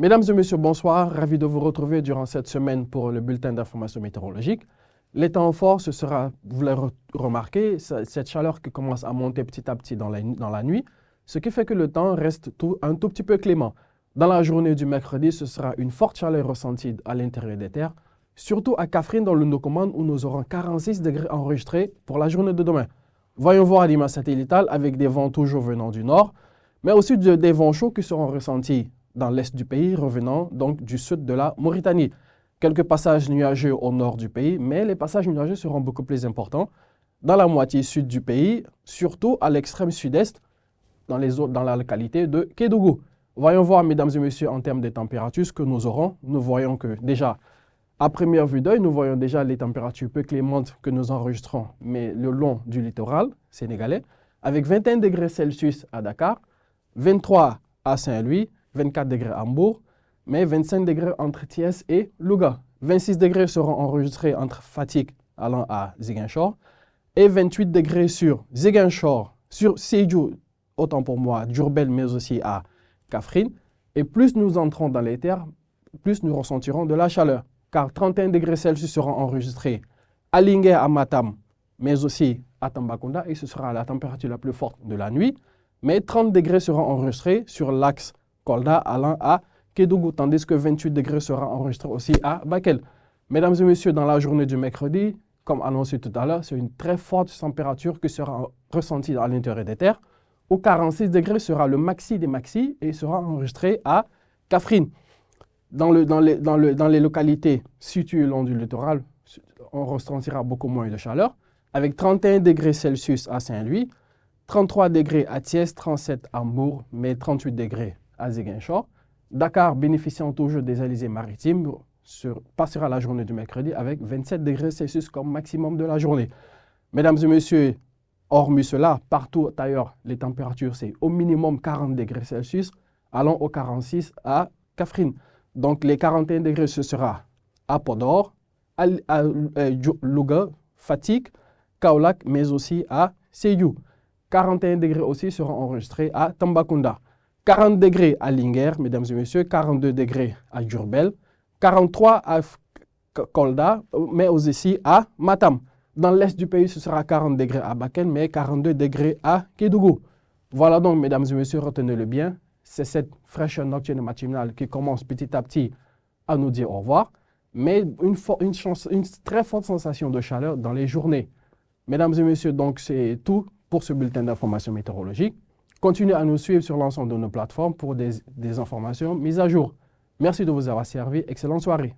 Mesdames et messieurs, bonsoir. Ravi de vous retrouver durant cette semaine pour le bulletin d'information météorologique. Les temps forts, ce sera, vous l'avez remarqué, cette chaleur qui commence à monter petit à petit dans la nuit, ce qui fait que le temps reste un tout petit peu clément. Dans la journée du mercredi, ce sera une forte chaleur ressentie à l'intérieur des terres, surtout à Kaffrine dans le Ndokumane où nous aurons 46 degrés enregistrés pour la journée de demain. Voyons voir l'image satellitale avec des vents toujours venant du nord, mais aussi des vents chauds qui seront ressentis dans l'est du pays, revenant donc du sud de la Mauritanie. Quelques passages nuageux au nord du pays, mais les passages nuageux seront beaucoup plus importants dans la moitié sud du pays, surtout à l'extrême sud-est, dans la localité de Kédougou. Voyons voir, mesdames et messieurs, en termes de températures, ce que nous aurons. Nous voyons que déjà, à première vue d'œil, nous voyons déjà les températures peu clémentes que nous enregistrons, mais le long du littoral sénégalais, avec 21 degrés Celsius à Dakar, 23 à Saint-Louis, 24 degrés à Hambourg, mais 25 degrés entre Thiès et Louga. 26 degrés seront enregistrés entre Fatick allant à Ziguinchor et 28 degrés sur Ziguinchor, sur Sédhiou, autant pour moi, Diourbel, mais aussi à Kaffrine. Et plus nous entrons dans les terres, plus nous ressentirons de la chaleur, car 31 degrés Celsius seront enregistrés à Linguère, à Matam, mais aussi à Tambacounda, et ce sera la température la plus forte de la nuit. Mais 30 degrés seront enregistrés sur l'axe Kolda allant à Kédougou, tandis que 28 degrés sera enregistré aussi à Bakel. Mesdames et messieurs, dans la journée du mercredi, comme annoncé tout à l'heure, c'est une très forte température qui sera ressentie à l'intérieur des terres, où 46 degrés sera le maxi des maxis et sera enregistré à Kaffrine. Dans les localités situées le long du littoral, on ressentira beaucoup moins de chaleur, avec 31 degrés Celsius à Saint-Louis, 33 degrés à Thiès, 37 à Hambourg, mais 38 degrés à Ziguinchor. Dakar, bénéficiant toujours des alizés maritimes, passera la journée du mercredi avec 27 degrés Celsius comme maximum de la journée. Mesdames et messieurs, hormis cela, partout ailleurs, les températures, c'est au minimum 40 degrés Celsius, allant aux 46 à Kaffrine. Donc les 41 degrés, ce sera à Podor, à Louga, Fatick, Kaolack, mais aussi à Sédhiou. 41 degrés aussi seront enregistrés à Tambacounda. 40 degrés à Linguère, mesdames et messieurs, 42 degrés à Diourbel, 43 à Kolda, mais aussi à Matam. Dans l'est du pays, ce sera 40 degrés à Bakel, mais 42 degrés à Kédougou. Voilà donc, mesdames et messieurs, retenez-le bien, c'est cette fraîcheur nocturne et matinale qui commence petit à petit à nous dire au revoir, mais une très forte sensation de chaleur dans les journées. Mesdames et messieurs, donc c'est tout pour ce bulletin d'information météorologique. Continuez à nous suivre sur l'ensemble de nos plateformes pour des informations mises à jour. Merci de vous avoir servi. Excellente soirée.